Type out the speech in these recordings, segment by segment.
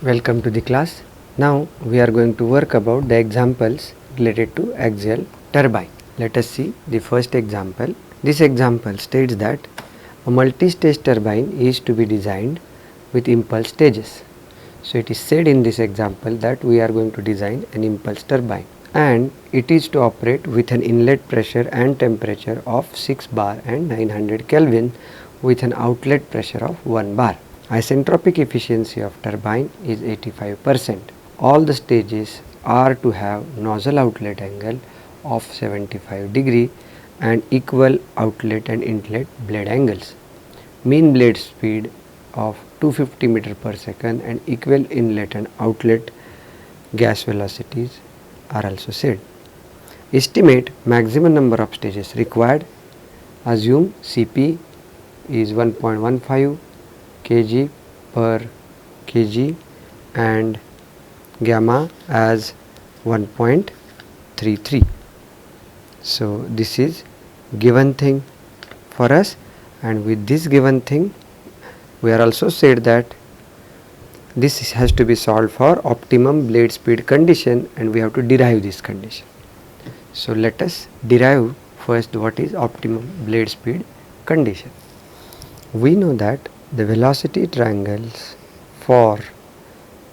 Welcome to the class. Now we are going to work about the examples related to axial turbine. Let us see the first example. This example states that a multi-stage turbine is to be designed with impulse stages. So it is said in this example that we are going to design an impulse turbine and it is to operate with an inlet pressure and temperature of 6 bar and 900 Kelvin with an outlet pressure of 1 bar. Isentropic efficiency of turbine is 85%. All the stages are to have nozzle outlet angle of 75 degree and equal outlet and inlet blade angles. Mean blade speed of 250 meter per second and equal inlet and outlet gas velocities are also said. Estimate maximum number of stages required. Assume Cp is 1.15 kg per kg and gamma as 1.33. So this is given thing for us, and with this given thing we are also said that this has to be solved for optimum blade speed condition, and we have to derive this condition. So let us derive first what is optimum blade speed condition. We know that the velocity triangles for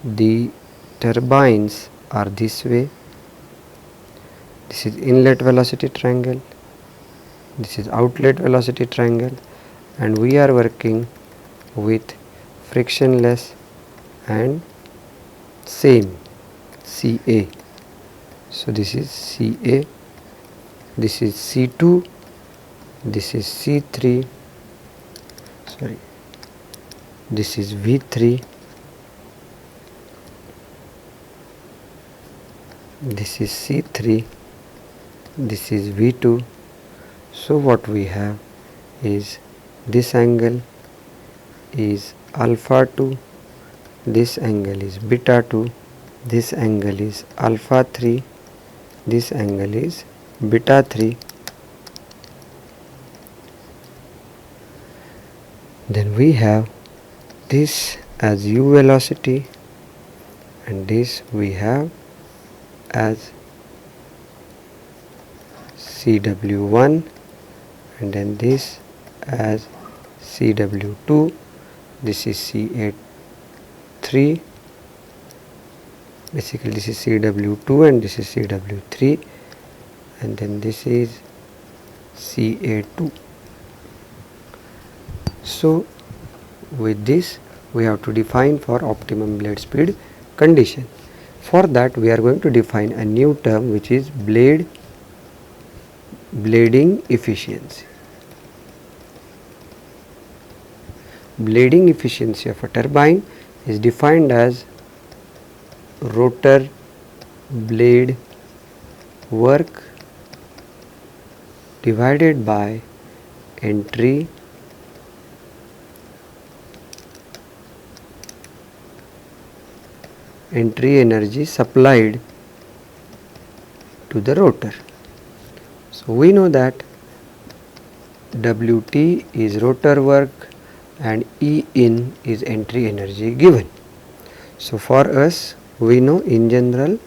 the turbines are this way. This is inlet velocity triangle, this is outlet velocity triangle, and we are working with frictionless and same CA. So this is CA, this is C2, this is C3, this is V3, this is C3, this is V2. So what we have is this angle is alpha 2, this angle is beta 2, this angle is alpha 3, this angle is beta 3. Then we have this as u velocity and this we have as Cw1, and then this as Cw2, this is Ca3, basically this is Cw2 and this is Cw3, and then this is Ca2. So with this we have to define for optimum blade speed condition. For that we are going to define a new term which is blading efficiency. Blading efficiency of a turbine is defined as rotor blade work divided by entry energy supplied to the rotor. So we know that Wt is rotor work and E in is entry energy given. So for us we know in general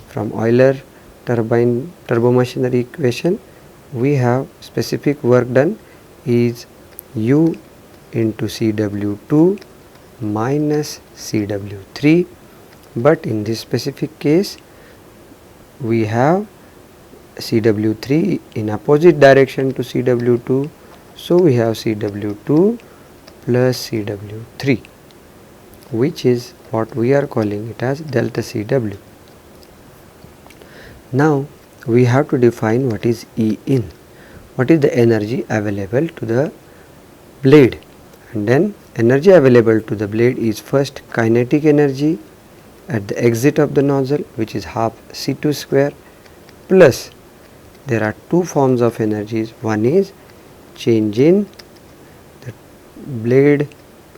from Euler turbine turbomachinery equation we have specific work done is U into Cw2 minus Cw3. But in this specific case we have Cw3 in opposite direction to Cw2, so we have Cw2 plus Cw3, which is what we are calling it as delta Cw. Now we have to define what is E in, what is the energy available to the blade, and then energy available to the blade is first kinetic energy at the exit of the nozzle, which is half C2 square, plus there are two forms of energies. One is change in the blade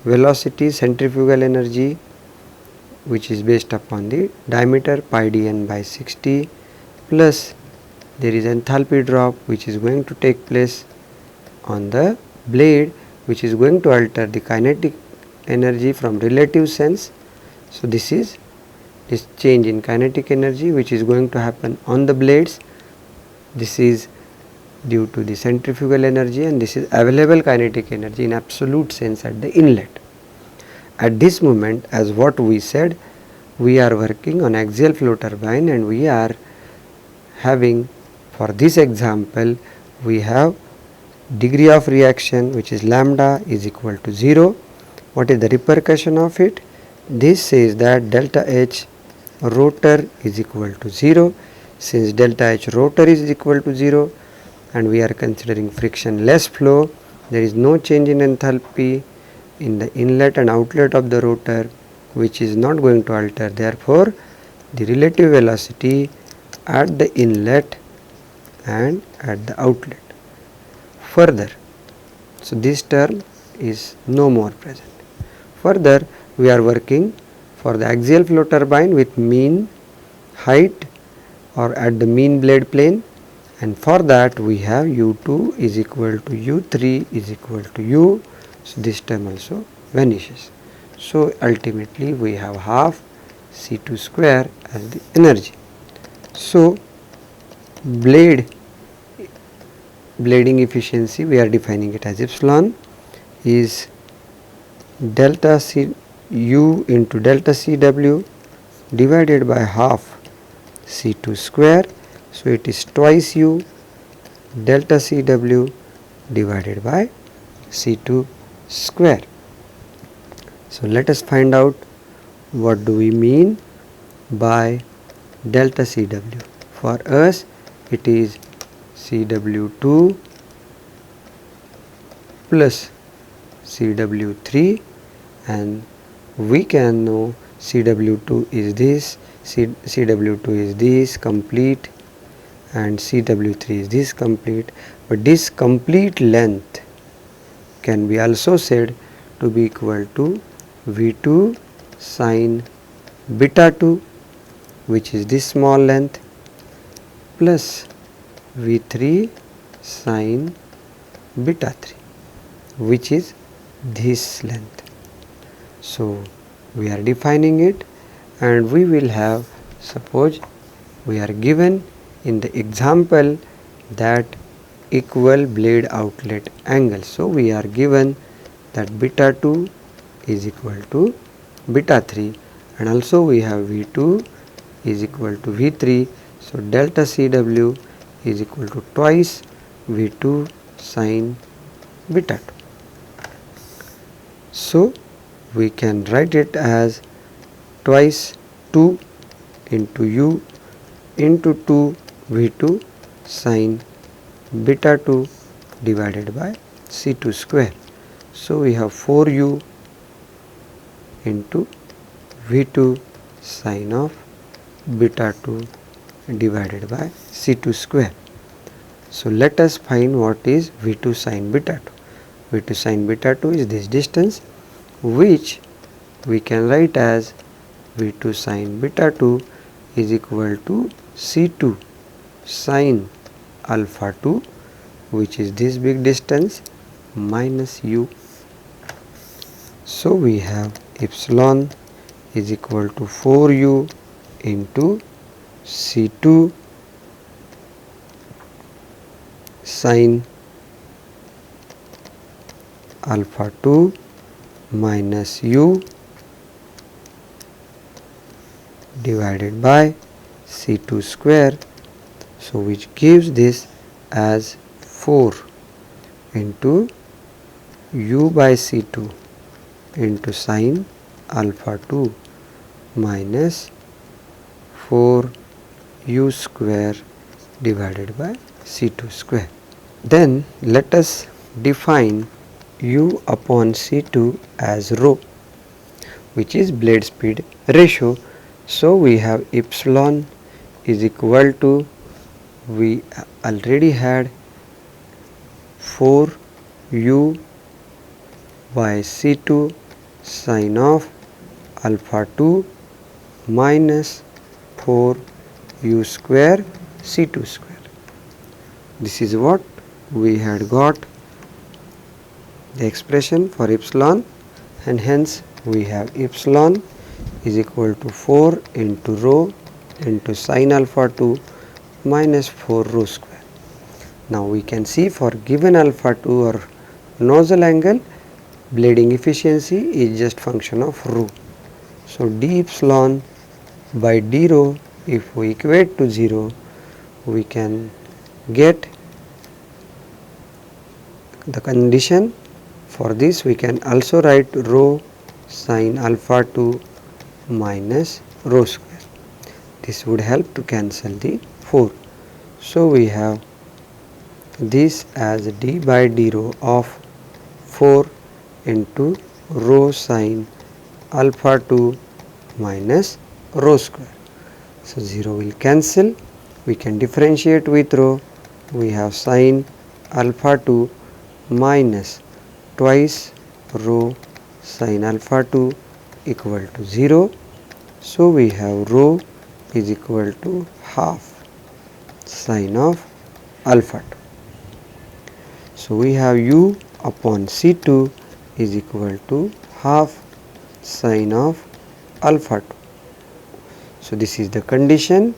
velocity centrifugal energy, which is based upon the diameter pi dn by 60, plus there is enthalpy drop which is going to take place on the blade, which is going to alter the kinetic energy from relative sense. So this is this change in kinetic energy which is going to happen on the blades. This is due to the centrifugal energy, and this is available kinetic energy in absolute sense at the inlet. At this moment, as what we said, we are working on axial flow turbine, and we are having, for this example, we have degree of reaction which is lambda is equal to 0. What is the repercussion of it? This says that delta H rotor is equal to 0. Since delta H rotor is equal to 0 and we are considering frictionless flow, there is no change in enthalpy in the inlet and outlet of the rotor, which is not going to alter. Therefore, the relative velocity at the inlet and at the outlet. Further, so this term is no more present. Further, we are working for the axial flow turbine with mean height or at the mean blade plane, and for that we have U2 is equal to U3 is equal to U. So this term also vanishes. So ultimately we have half C2 square as the energy. So blading efficiency, we are defining it as epsilon, is delta C U into delta CW divided by half C2 square. So it is twice U delta CW divided by C2 square. So let us find out what do we mean by delta CW. For us it is CW2 plus CW3, and we can know CW2 is this, CW2 is this complete, and CW3 is this complete, but this complete length can be also said to be equal to V2 sine beta 2, which is this small length, plus V3 sine beta 3, which is this length. So we are defining it, and we will have, suppose we are given in the example that equal blade outlet angle. So we are given that beta 2 is equal to beta 3, and also we have V2 is equal to V3. So delta CW is equal to twice V2 sine beta 2. So we can write it as twice 2 into U into 2 V2 sine beta 2 divided by C2 square. So we have 4U into V2 sine of beta 2 divided by C2 square. So let us find what is V2 sine beta 2. V2 sine beta 2 is this distance, which we can write as V2 sine beta 2 is equal to C2 sine alpha 2, which is this big distance, minus U. So we have epsilon is equal to 4U into C2 sine alpha 2 minus U divided by C2 square. So which gives this as 4 into U by C2 into sine alpha 2 minus 4 U square divided by C2 square. Then let us define U upon C2 as rho, which is blade speed ratio. So we have epsilon is equal to, we already had 4U by C2 sine of alpha 2 minus 4U square C2 square. This is what we had got the expression for epsilon, and hence we have epsilon is equal to 4 into rho into sin alpha 2 minus 4 rho square. Now we can see for given alpha 2 or nozzle angle, bleeding efficiency is just function of rho. So d epsilon by d rho, if we equate to 0, we can get the condition. For this we can also write rho sin alpha 2 minus rho square. This would help to cancel the 4. So we have this as d by d rho of 4 into rho sin alpha 2 minus rho square. So 0 will cancel. We can differentiate with rho. We have sin alpha 2 minus twice rho sin alpha 2 equal to 0. So we have rho is equal to half sin of alpha 2. So we have u upon C2 is equal to half sin of alpha 2. So this is the condition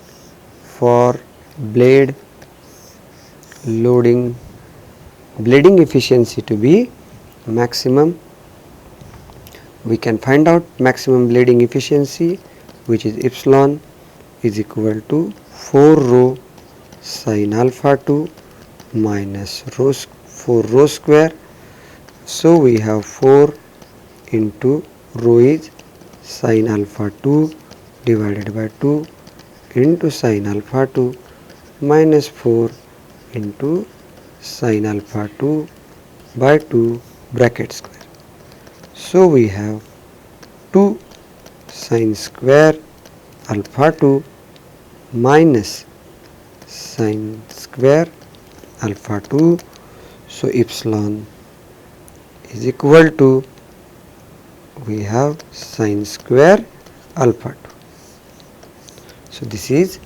for bleeding efficiency to be maximum. We can find out maximum bleeding efficiency, which is epsilon is equal to 4 rho sin alpha 2 minus 4 rho square. So we have 4 into rho is sin alpha 2 divided by 2 into sin alpha 2 minus 4 into sin alpha 2 by 2 bracket square. So we have 2 sin square alpha 2 minus sin square alpha 2. So epsilon is equal to, we have sin square alpha 2. So this is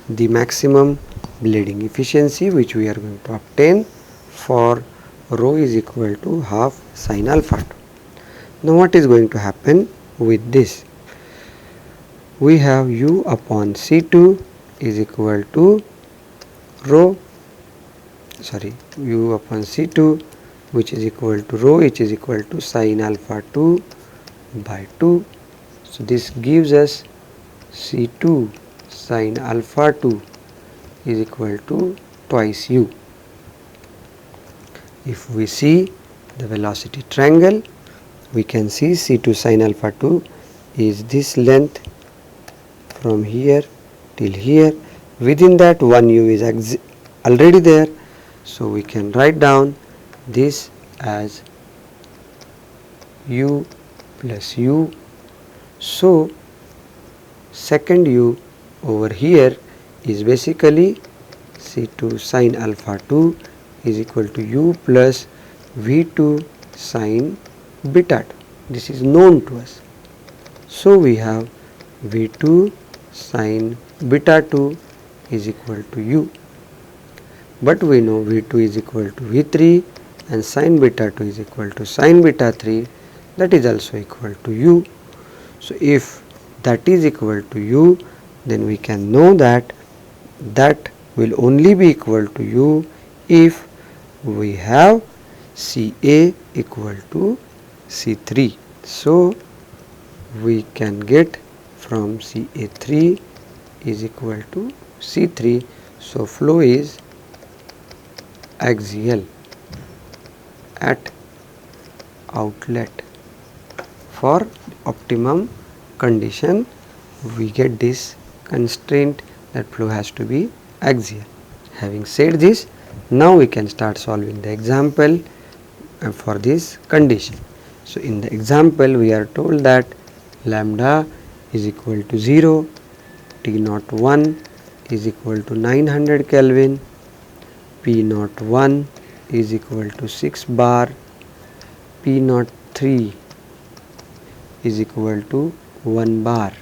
the maximum bleeding efficiency which we are going to obtain for rho is equal to half sin alpha 2. Now what is going to happen with this? We have u upon C2 is equal to u upon C2, which is equal to rho, which is equal to sin alpha 2 by 2. So this gives us C2 sin alpha 2 is equal to twice u. If we see the velocity triangle, we can see C2 sin alpha 2 is this length from here till here. Within that, 1 u is already there. So we can write down this as u plus u. So second u over here is basically C2 sin alpha 2 is equal to u plus V2 sin beta 2. This is known to us. So we have V2 sin beta 2 is equal to u. But we know V2 is equal to V3 and sin beta 2 is equal to sin beta 3, that is also equal to u. So if that is equal to u, then we can know that that will only be equal to u if we have Ca equal to C3. So we can get from Ca3 is equal to C3. So flow is axial at outlet. For optimum condition, we get this constraint that flow has to be axial. Having said this, now we can start solving the example for this condition. So in the example we are told that lambda is equal to 0, T01 is equal to 900 Kelvin, P01 is equal to 6 bar, P03 is equal to 1 bar.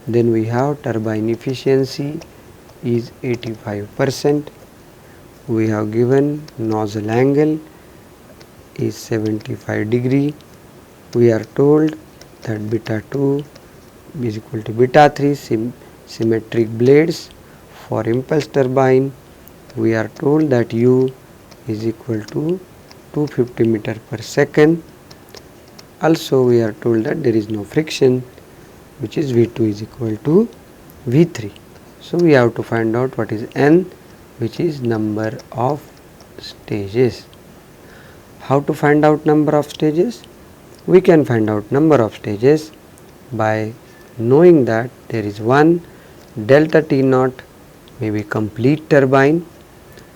Then we have turbine efficiency is 85%. We have given nozzle angle is 75 degree. We are told that beta 2 is equal to beta 3 symmetric blades. For impulse turbine, we are told that U is equal to 250 meter per second. Also we are told that there is no friction, which is V2 is equal to V3. So we have to find out what is N, which is number of stages. How to find out number of stages? We can find out number of stages by knowing that there is one delta T naught may be complete turbine,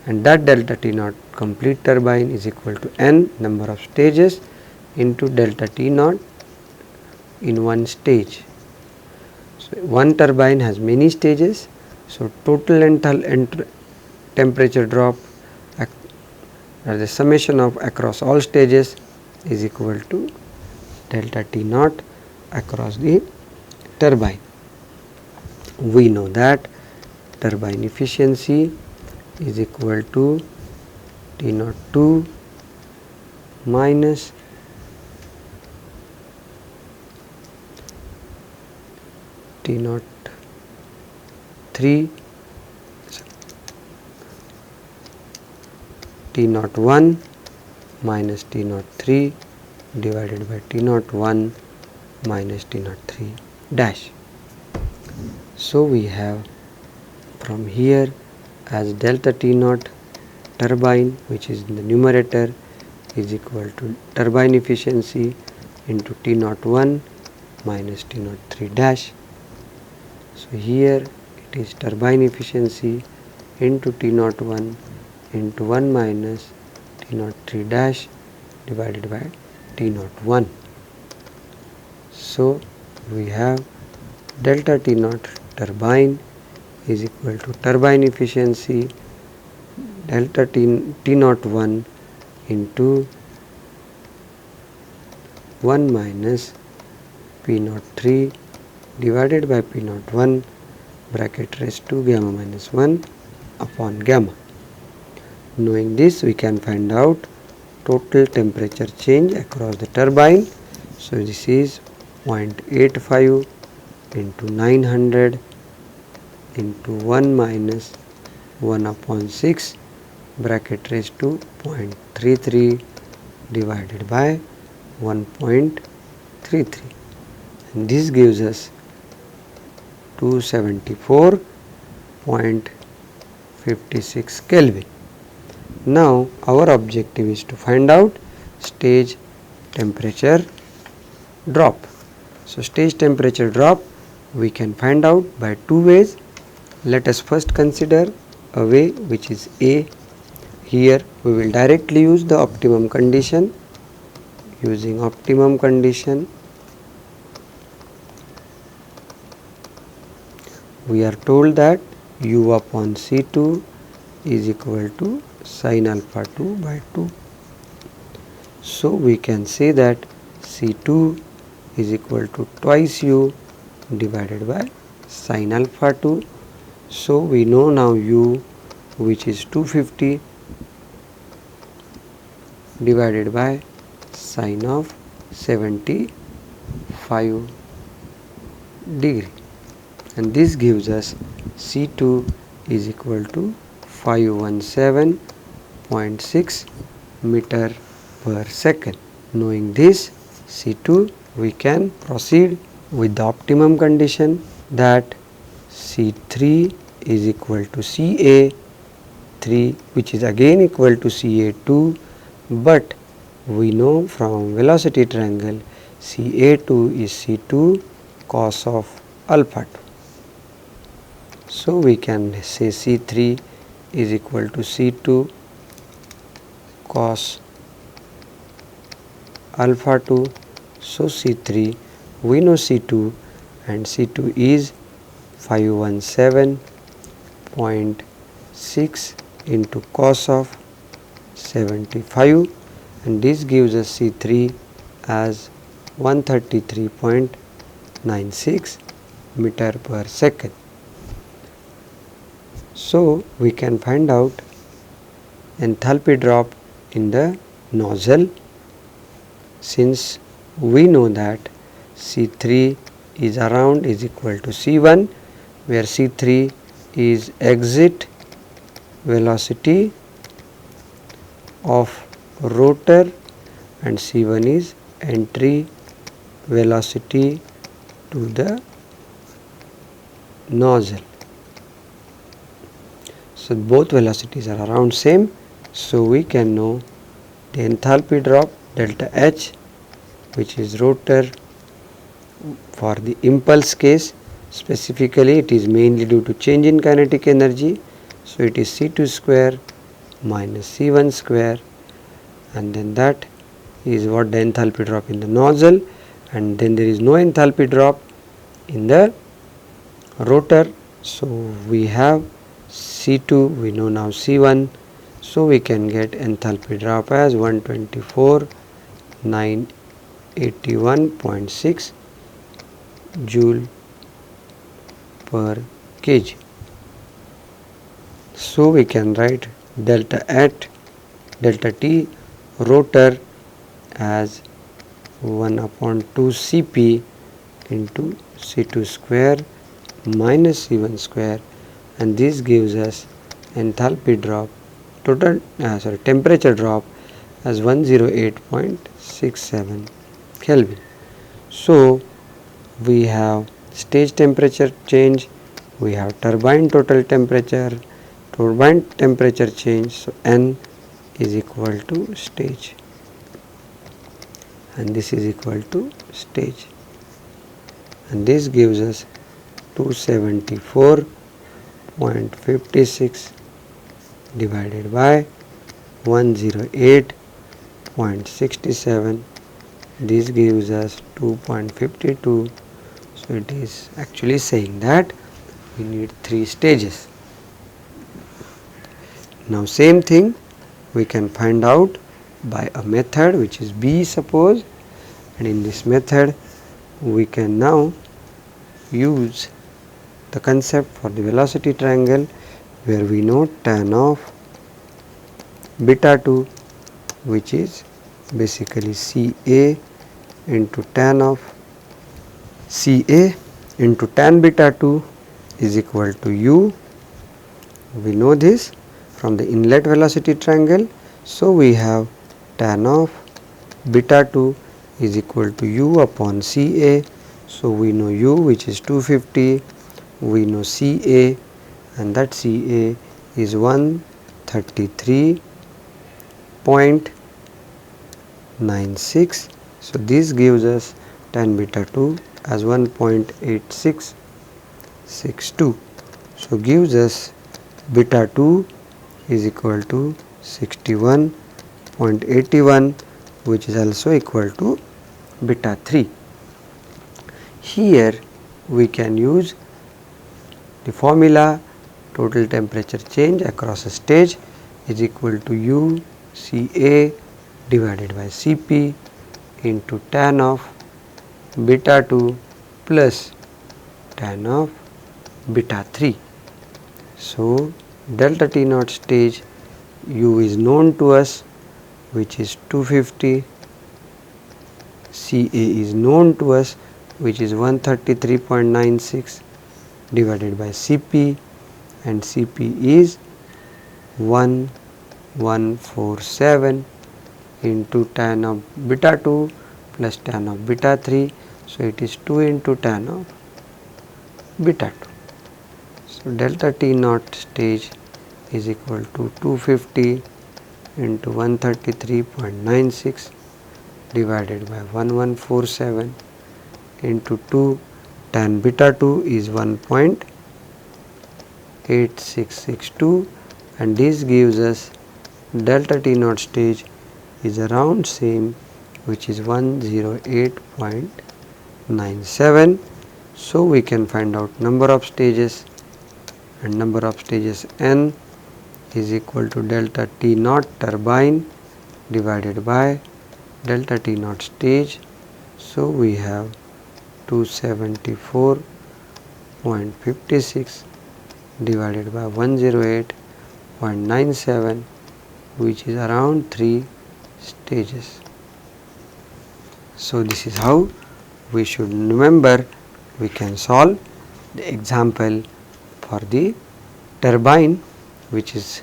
and that delta T naught complete turbine is equal to N number of stages into delta T naught in one stage. So one turbine has many stages, so total temperature drop or the summation of across all stages is equal to delta T naught across the turbine. We know that turbine efficiency is equal to T naught 2 minus T naught 3 T naught 1 minus T naught 3 divided by T naught 1 minus T naught 3 dash. So we have from here as delta T naught turbine, which is in the numerator, is equal to turbine efficiency into T naught 1 minus T naught 3 dash. So here it is turbine efficiency into T naught 1 into 1 minus T naught 3 dash divided by T naught 1. So we have delta T naught turbine is equal to turbine efficiency delta T naught 1 into 1 minus P naught 3 divided by P naught 1 bracket raised to gamma minus 1 upon gamma. Knowing this, we can find out total temperature change across the turbine. So this is 0.85 into 900 into 1 minus 1 upon 6 bracket raised to 0.33 divided by 1.33, and this gives us 274.56 Kelvin. Now our objective is to find out stage temperature drop. So stage temperature drop we can find out by two ways. Let us first consider a way which is A. Here we will directly use the optimum condition. Using optimum condition, we are told that U upon C2 is equal to sin alpha 2 by 2. So we can say that C2 is equal to twice U divided by sin alpha 2. So we know now U, which is 250 divided by sine of 75 degree, and this gives us C2 is equal to 517.6 meter per second. Knowing this C2, we can proceed with the optimum condition that C3 is equal to CA3, which is again equal to CA2, but we know from velocity triangle CA2 is C2 cos of alpha 2. So we can say C3 is equal to C2 cos alpha 2. So C3, we know C2, and C2 is 517.6 into cos of 75, and this gives us C3 as 133.96 meter per second. So we can find out enthalpy drop in the nozzle, since we know that C3 is around is equal to C1, where C3 is exit velocity of rotor and C1 is entry velocity to the nozzle. So both velocities are around same, so we can know the enthalpy drop delta H, which is rotor for the impulse case. Specifically it is mainly due to change in kinetic energy, so it is C2 square minus C1 square, and then that is what the enthalpy drop in the nozzle, and then there is no enthalpy drop in the rotor. So we have C2, we know now C1, so we can get enthalpy drop as 124,981.6 joule per kg. So we can write delta T rotor as 1/2 Cp into C2 square minus C1 square, and this gives us enthalpy drop temperature drop as 108.67 Kelvin. So we have stage temperature change, we have turbine temperature change, so N is equal to stage and this is equal to stage, and this gives us 274.56 divided by 108.67, this gives us 2.52. So it is actually saying that we need 3 stages. Now same thing we can find out by a method which is B suppose, and in this method we can now use the concept for the velocity triangle, where we know tan of beta 2, which is basically Ca into tan of Ca into tan beta 2 is equal to U. We know this from the inlet velocity triangle, so we have tan of beta 2 is equal to U upon Ca. So we know U, which is 250, we know Ca, and that Ca is 133.96. So this gives us tan beta 2 as 1.8662. So gives us beta 2 is equal to 61.81, which is also equal to beta 3. Here we can use the formula total temperature change across a stage is equal to U Ca divided by Cp into tan of beta 2 plus tan of beta 3. So delta T naught stage U is known to us, which is 250, Ca is known to us, which is 133.96 divided by Cp, and Cp is 1147 into tan of beta 2 plus tan of beta 3. So it is 2 into tan of beta 2. So delta T naught stage is equal to 250 into 133.96 divided by 1147 into 2, tan beta 2 is 1.8662, and this gives us delta T naught stage is around same, which is 108.97. So we can find out number of stages, and number of stages N is equal to delta T naught turbine divided by delta T naught stage. So we have 274.56 divided by 108.97, which is around 3 stages. So this is how we should remember we can solve the example for the turbine which is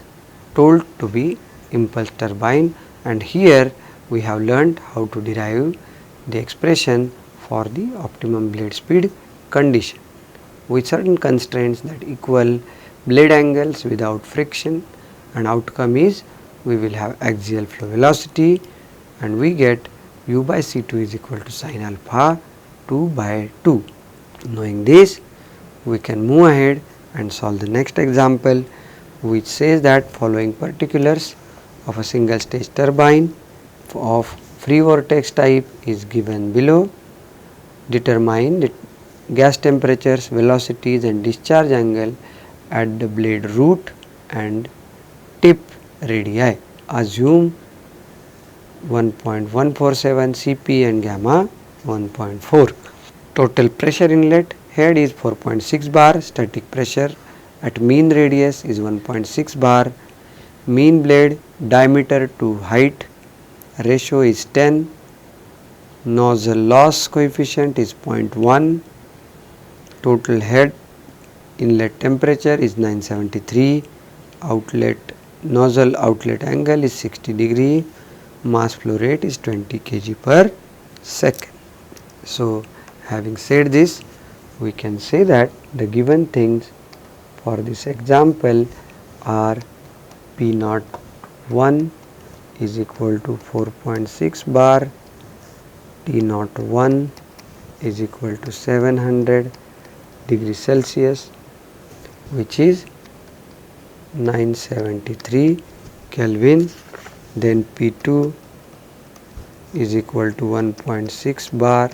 told to be impulse turbine, and here we have learnt how to derive the expression for the optimum blade speed condition with certain constraints that equal blade angles without friction, and outcome is we will have axial flow velocity and we get u by C2 is equal to sin alpha 2 by 2. Knowing this, we can move ahead and solve the next example, which says that following particulars of a single stage turbine of free vortex type is given below. Determine the gas temperatures, velocities and discharge angle at the blade root and tip radii. Assume 1.147 Cp and gamma 1.4. Total pressure inlet head is 4.6 bar, static pressure at mean radius is 1.6 bar, mean blade diameter to height ratio is 10, nozzle loss coefficient is 0.1, total head inlet temperature is 973, nozzle outlet angle is 60 degree, mass flow rate is 20 kg per second. So, having said this, we can say that the given things for this example are P naught 1 is equal to 4.6 bar, T naught 1 is equal to 700 degrees Celsius, which is 973 Kelvin, then P2 is equal to 1.6 bar,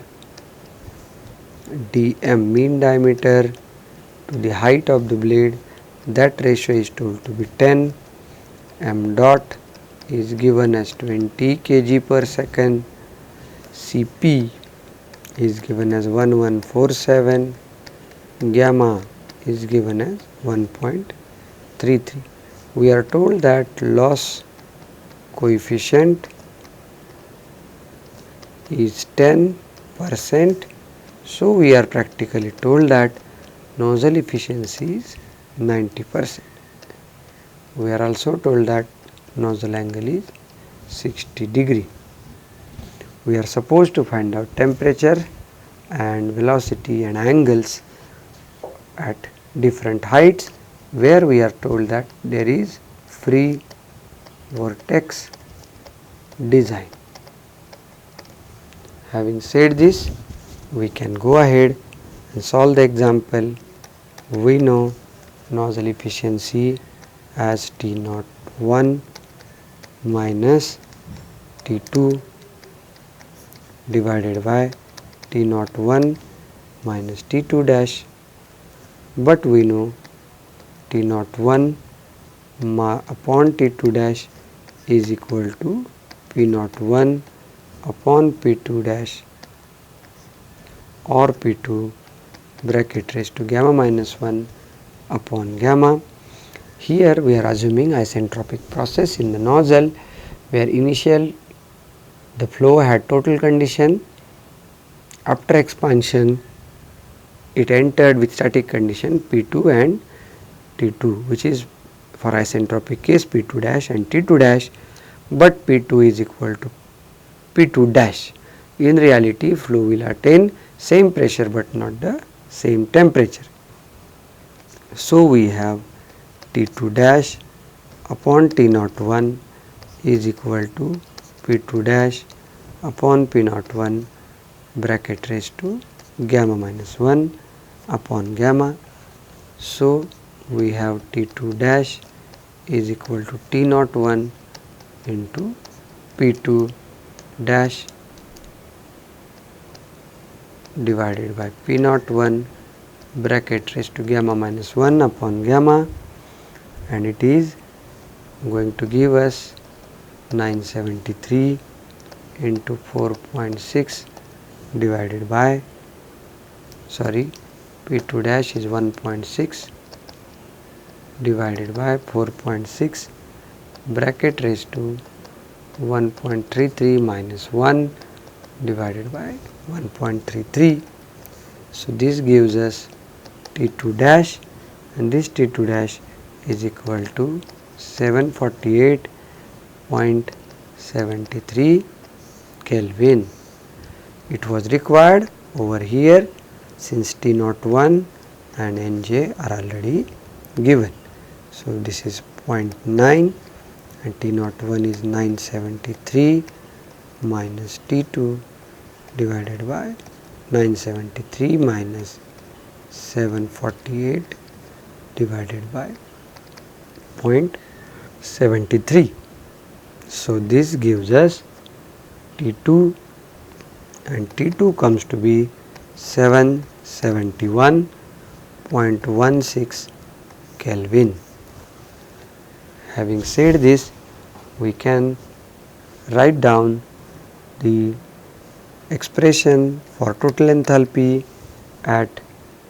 dm mean diameter to the height of the blade, that ratio is told to be 10, m dot is given as 20 kg per second, Cp is given as 1147, gamma is given as 1.33. We are told that loss coefficient is 10%. So, we are practically told that nozzle efficiency is 90%. We are also told that nozzle angle is 60 degree. We are supposed to find out temperature and velocity and angles at different heights, where we are told that there is free vortex design. Having said this, we can go ahead and solve the example. We know nozzle efficiency as T naught 1 minus T2 divided by T naught 1 minus T2 dash, but we know T naught 1 upon T2 dash is equal to P naught 1 upon P2 dash or P2 bracket raised to gamma minus 1 upon gamma. Here we are assuming isentropic process in the nozzle, where initial the flow had total condition, after expansion it entered with static condition P2 and T2, which is for isentropic case P2 dash and T2 dash, but P2 is equal to P2 dash. In reality, flow will attain same pressure but not the same temperature. So, we have T2 dash upon T naught 1 is equal to P2 dash upon P naught 1 bracket raised to gamma minus 1 upon gamma. So, we have T2 dash is equal to T naught 1 into P2 dash divided by P naught 1 bracket raised to gamma minus 1 upon gamma, and it is going to give us 973 into 4.6 divided by P2 dash is 1.6 divided by 4.6 bracket raised to 1.33 minus 1 divided by 1.33. So this gives us T2 dash, and this T2 dash is equal to 748.73 Kelvin. It was required over here since T01 and Nj are already given. So this is 0.9 and T01 is 973 minus T2 divided by 973 minus 748 divided by 0.73. So this gives us T2, and T2 comes to be 771.16 Kelvin. Having said this, we can write down the expression for total enthalpy at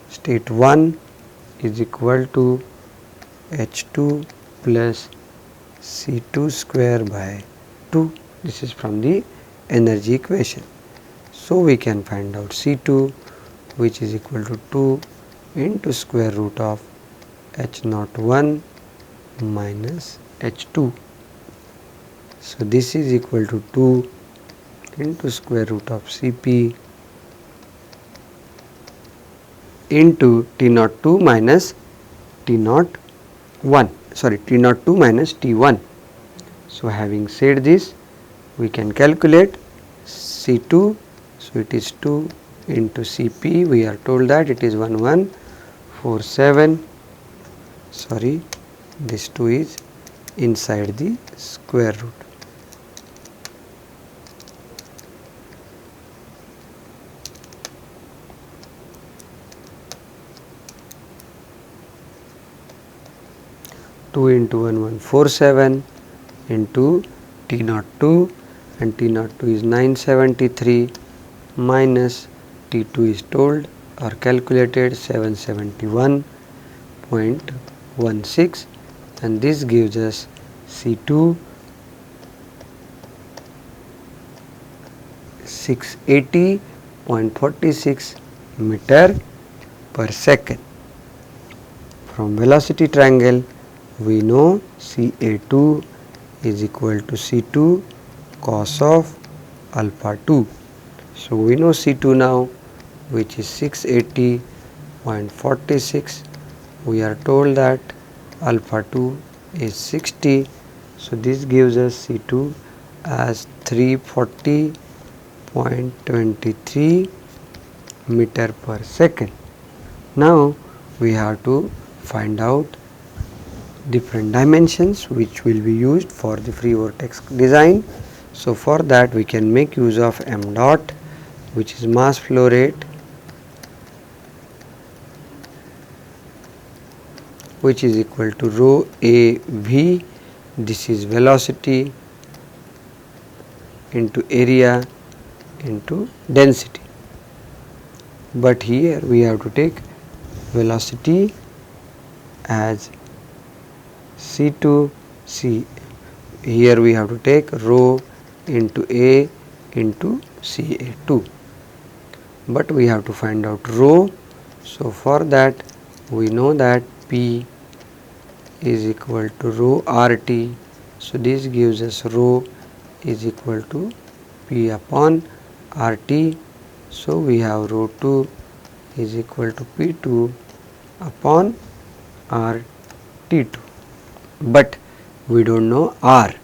state 1 is equal to H2 plus C2 square by 2. This is from the energy equation. So we can find out C2, which is equal to 2 into square root of H01 minus H2. So this is equal to 2 into square root of Cp into T02 minus T02 minus T1. So having said this, we can calculate C2. So it is 2 into Cp. We are told that it is 1147. Sorry, this 2 is inside the square root. Two into 1147 into T02, and T02 is 973 minus T2 is told or calculated 771.16, and this gives us C2 680.46 meter per second. From velocity triangle, we know CA2 is equal to C2 cos of alpha 2. So we know C2 now, which is 680.46. We are told that alpha 2 is 60. So this gives us C2 as 340.23 meter per second. Now we have to find out different dimensions which will be used for the free vortex design. So for that we can make use of m dot, which is mass flow rate, which is equal to rho a v. This is velocity into area into density, but here we have to take velocity as C2 C. Here we have to take rho into A into CA2, but we have to find out rho. So for that we know that P is equal to rho RT. So this gives us rho is equal to P upon RT. So we have rho 2 is equal to P2 upon RT2, but we do not know R.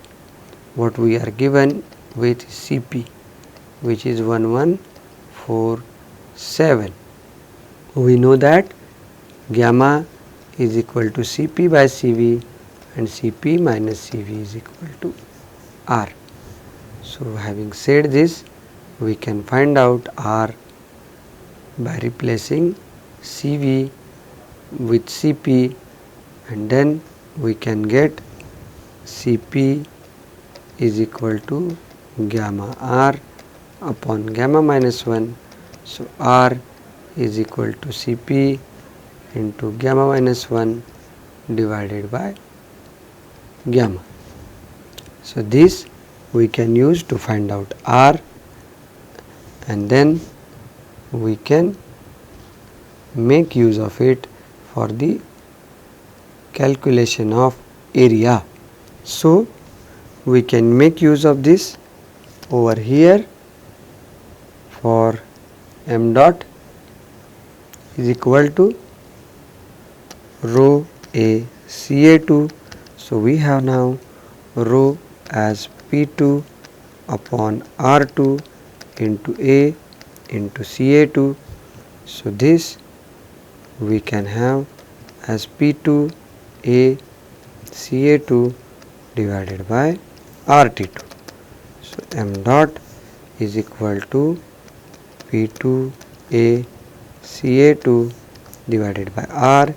What we are given with Cp, which is 1147. We know that gamma is equal to Cp by Cv, and Cp minus Cv is equal to R. So having said this, we can find out R by replacing Cv with Cp, and then we can get Cp is equal to gamma R upon gamma minus 1. So R is equal to Cp into gamma minus 1 divided by gamma. So this we can use to find out R, and then we can make use of it for the calculation of area. So we can make use of this over here for m dot is equal to rho A Ca2. So we have now rho as P2 upon R2 into A into Ca2. So this we can have as P2 A Ca2 divided by RT2. So m dot is equal to P2 A Ca2 divided by R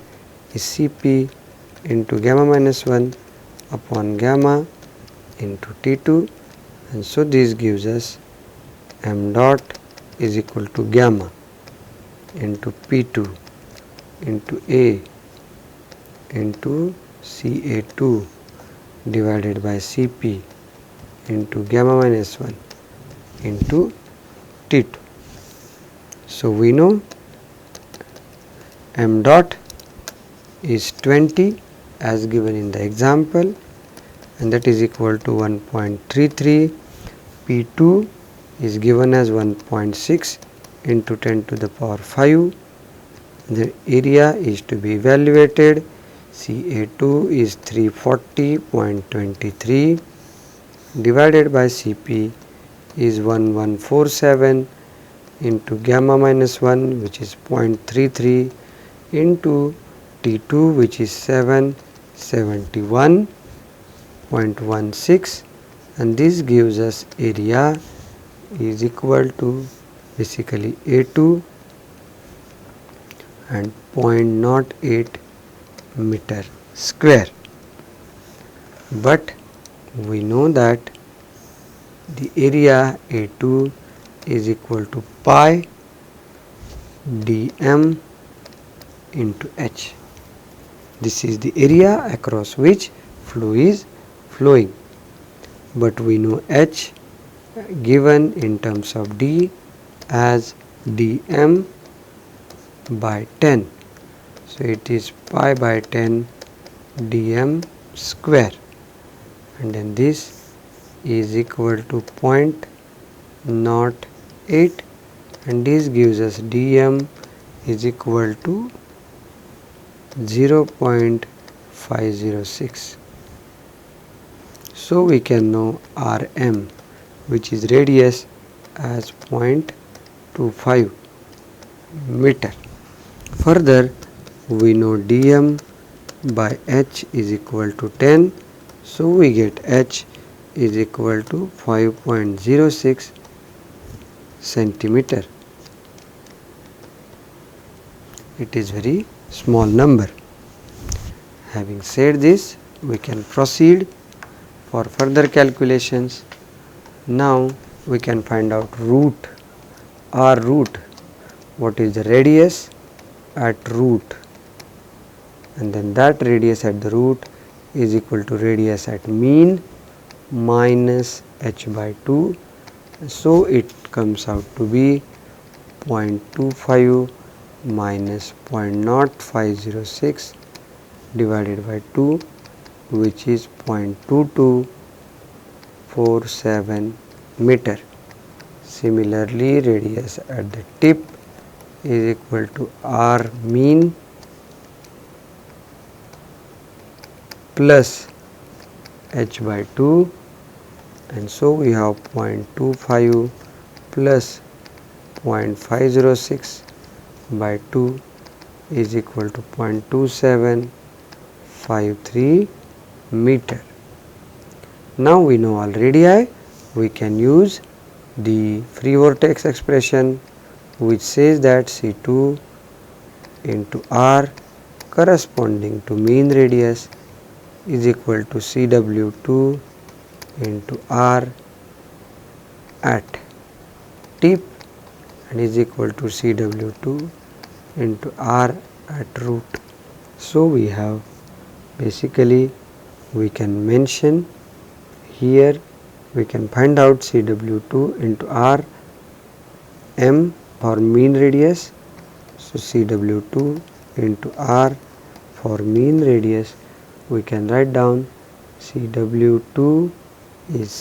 is Cp into gamma minus 1 upon gamma into T2, and so this gives us m dot is equal to gamma into P2 into A into Ca2 divided by Cp into gamma minus 1 into T2. So we know m dot is 20 as given in the example, and that is equal to 1.33. P2 is given as 1.6 into 10 to the power 5. The area is to be evaluated. Ca2 is 340.23 divided by Cp is 1147 into gamma minus 1, which is 0.33, into T2, which is 771.16, and this gives us area is equal to basically A2 and 0.08 meter square. But we know that the area A2 is equal to pi dm into h. This is the area across which flow is flowing, but we know h given in terms of d as dm by 10. So it is pi by 10 dm square, and then this is equal to 0.08, and this gives us dm is equal to 0.506. So we can know Rm, which is radius, as 0.25 meter. Further, we know dm by h is equal to 10, so we get h is equal to 5.06 centimeter. It is very small number. Having said this, we can proceed for further calculations. Now we can find out root, r root, what is the radius at root, and then that radius at the root is equal to radius at mean minus h by 2. So it comes out to be 0.25 minus 0.0506 divided by 2, which is 0.2247 meter. Similarly, radius at the tip is equal to r mean plus h by 2, and so we have 0.25 plus 0.506 by 2 is equal to 0.2753 meter. Now we know all radii, we can use the free vortex expression, which says that C2 into R corresponding to mean radius is equal to CW2 into R at tip, and is equal to CW2 into R at root. So we have basically, we can mention here, we can find out CW2 into R m for mean radius, so CW2 into R for mean radius, we can write down CW2 is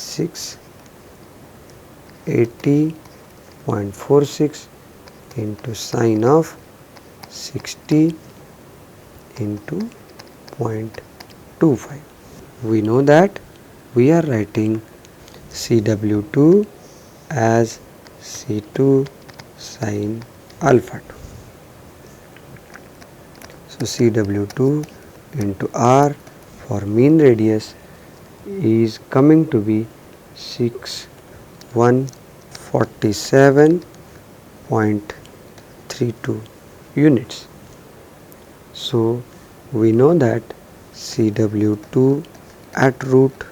680.46 into sine of 60 into 0.25. We know that we are writing CW2 as C2 sin alpha 2. So CW2 into R for mean radius is coming to be 6147.32 units. So we know that CW2 at root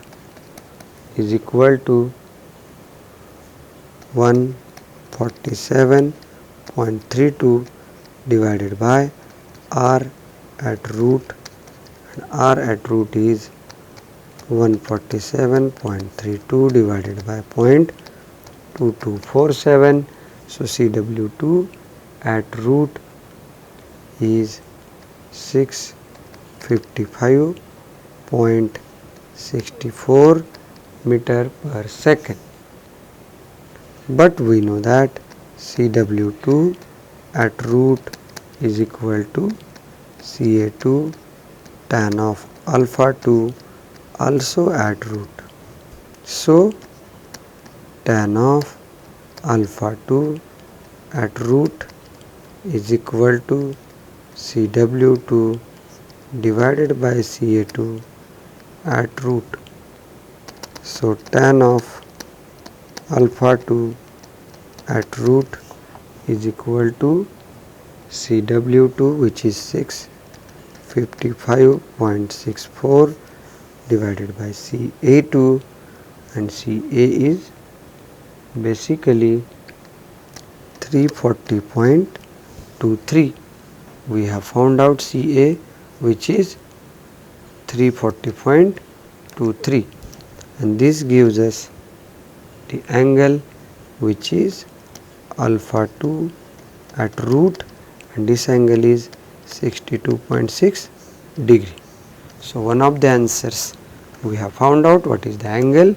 is equal to 147.32 divided by R at root, and R at root is 147.32 divided by 0.2247. So CW2 at root is 655.64 meter per second. But we know that CW2 at root is equal to Ca2 tan of alpha 2 also at root. So tan of alpha 2 at root is equal to CW2 divided by Ca2 at root. So tan of alpha 2 at root is equal to CW2, which is 655.64 divided by Ca2, and Ca is basically 340.23. We have found out Ca, which is 340.23, and this gives us the angle which is alpha 2 at root, and this angle is 62.6 degree. So one of the answers, we have found out what is the angle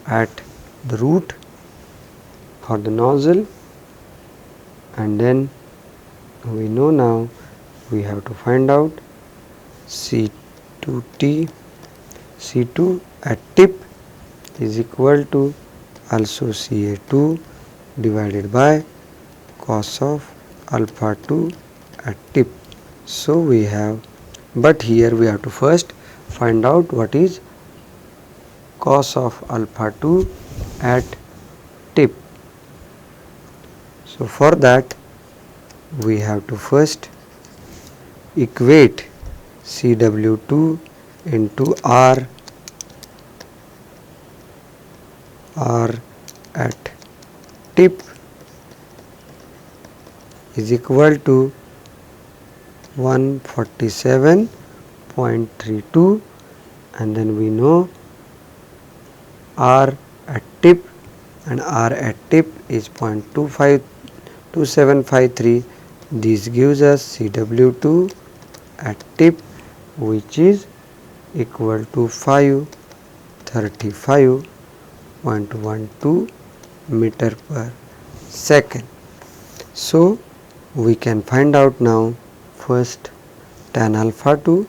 at the root for the nozzle, and then we know now we have to find out C2 at tip is equal to also Ca2 divided by cos of alpha 2 at tip. So we have, but here we have to first find out what is cos of alpha 2 at tip. So for that we have to first equate CW2 into R at tip is equal to 147.32, and then we know R at tip, and R at tip is 0.2753. This gives us CW2 at tip, which is equal to 535.12 meter per second. So we can find out now first tan alpha 2.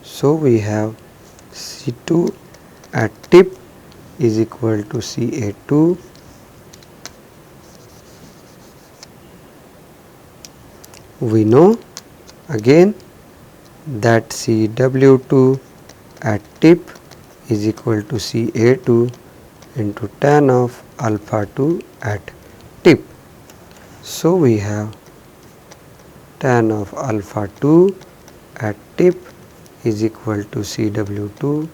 So we have C2 at tip is equal to Ca2 we know again that CW2 at tip is equal to Ca2 into tan of alpha 2 at tip. So we have tan of alpha 2 at tip is equal to CW2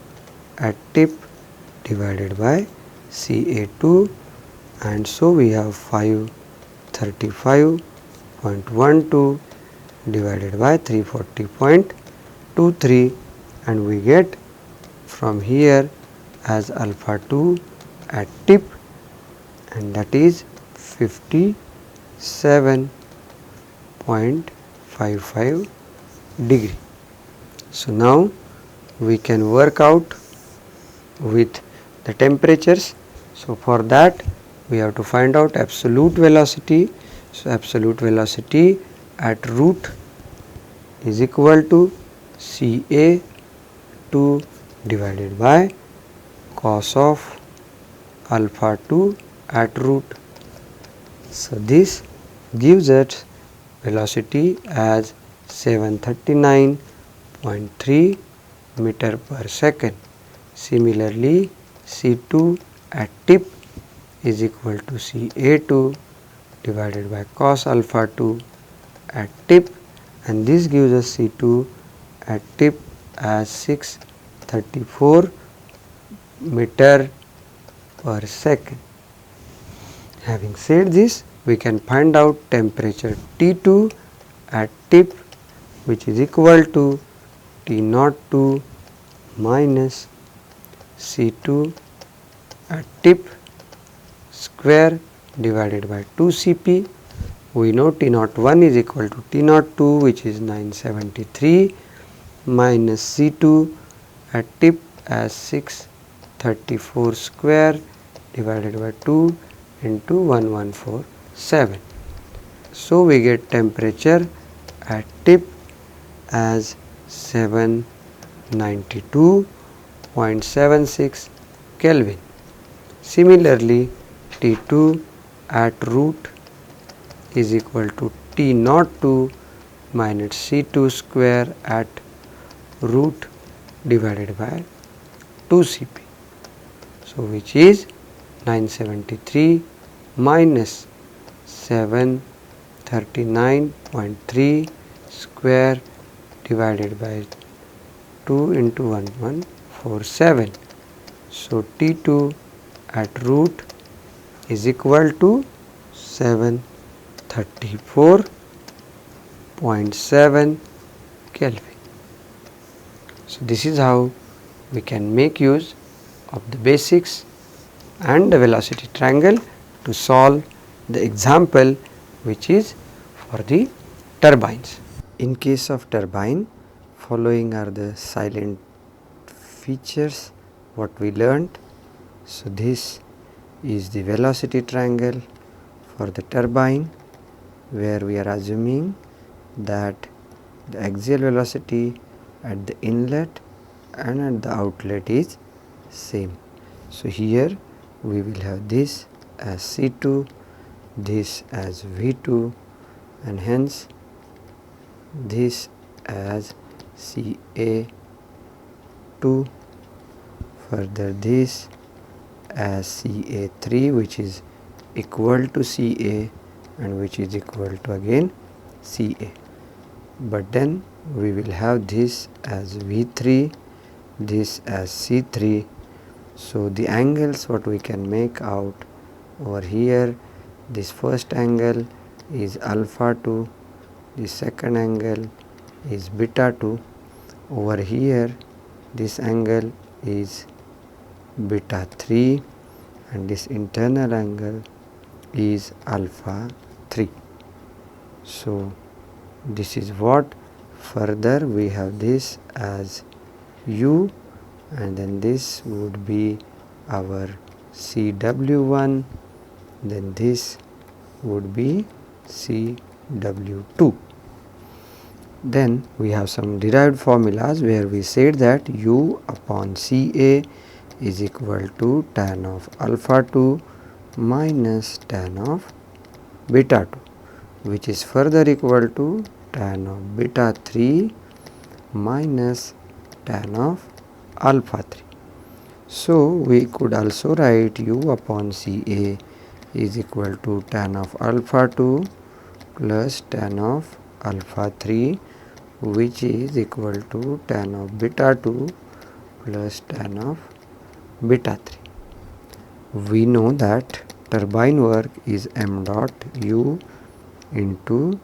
at tip divided by Ca2, and so we have 535.12 divided by 340.23, and we get from here as alpha 2 at tip, and that is 57.55 degree. So now we can work out with the temperatures. So for that we have to find out absolute velocity. So absolute velocity at root is equal to CA2 divided by cos of alpha 2 at root. So this gives us velocity as 739.3 meter per second. Similarly, C2 at tip is equal to CA2 divided by cos alpha 2 at tip, and this gives us C2 at tip as 634 meter per second. Having said this, we can find out temperature T2 at tip, which is equal to T02 minus C2 at tip square divided by 2 Cp. We know T01 is equal to T02, which is 973, minus C2 at tip as 634 square divided by 2 into 1147. So we get temperature at tip as 792.76 Kelvin. Similarly, T2 at root is equal to T02 minus C2 square at root divided by 2 Cp. So which is 973 minus 739.3 square divided by 2 into 1147. So T2 at root is equal to 734.7 Kelvin. So this is how we can make use of the basics and the velocity triangle to solve the example which is for the turbines. In case of turbine, following are the silent features what we learnt. So this is the velocity triangle for the turbine, where we are assuming that the axial velocity at the inlet and at the outlet is same. So here we will have this as C2, this as V2, and hence this as CA2, further this as CA3, which is equal to CA and which is equal to again CA. But then we will have this as V3, this as C3. So the angles what we can make out over here, this first angle is alpha 2, the second angle is beta 2. Over here this angle is beta 3 and this internal angle is alpha 3. So this is what. Further we have this as U, and then this would be our CW1, then this would be CW2. Then we have some derived formulas where we said that U upon CA is equal to tan of alpha 2 minus tan of beta 2, which is further equal to tan of beta 3 minus tan of alpha 3. So we could also write U upon CA is equal to tan of alpha 2 plus tan of alpha 3, which is equal to tan of beta 2 plus tan of beta 3. We know that turbine work is m dot U into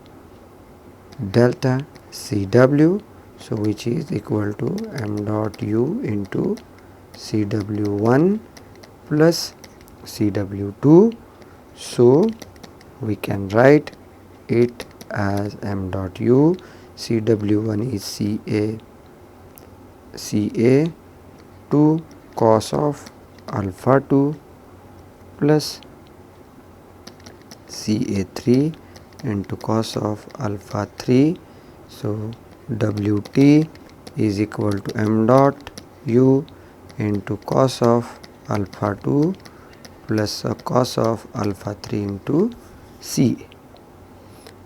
delta CW, so which is equal to m dot U into CW1 plus CW2. So we can write it as m dot u. Cw1 is Ca 2 cos of alpha 2 plus Ca3 into cos of alpha 3. So Wt is equal to m dot u into cos of alpha 2 plus cos of alpha 3 into Ca.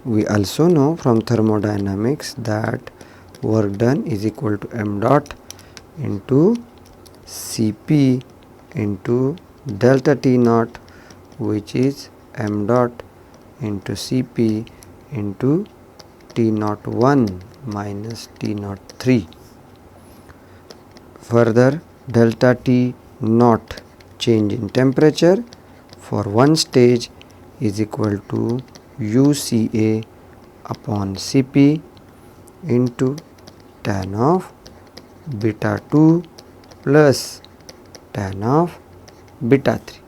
We also know from thermodynamics that work done is equal to m dot into Cp into delta T naught, which is m dot into Cp into T naught 1 minus T naught 3. Further, delta T naught change in temperature for one stage is equal to UCA upon Cp into tan of beta 2 plus tan of beta 3.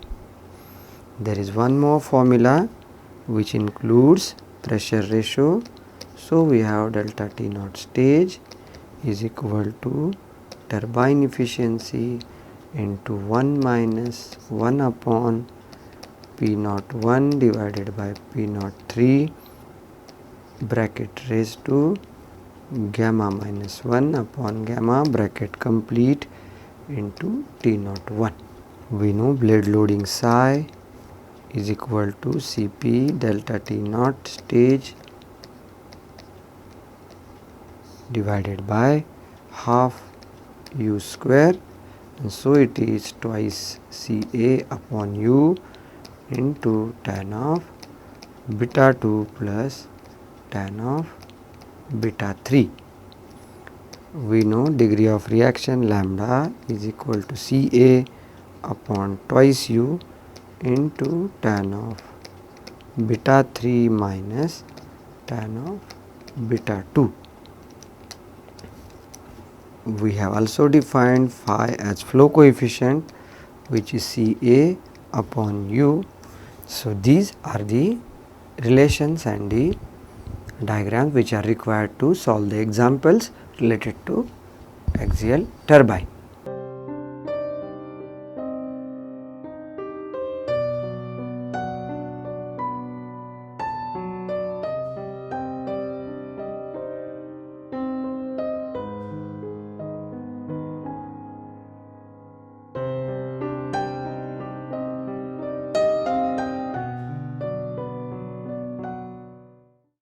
There is one more formula which includes pressure ratio. So we have delta T naught stage is equal to turbine efficiency into 1 minus 1 upon P naught 1 divided by P naught 3 bracket raised to gamma minus 1 upon gamma bracket complete into T naught 1. We know blade loading psi is equal to Cp delta T naught stage divided by half u square, and so it is twice Ca upon u into tan of beta 2 plus tan of beta 3. We know degree of reaction lambda is equal to Ca upon twice u into tan of beta 3 minus tan of beta 2. We have also defined phi as flow coefficient, which is Ca upon u. So these are the relations and the diagrams which are required to solve the examples related to axial turbine.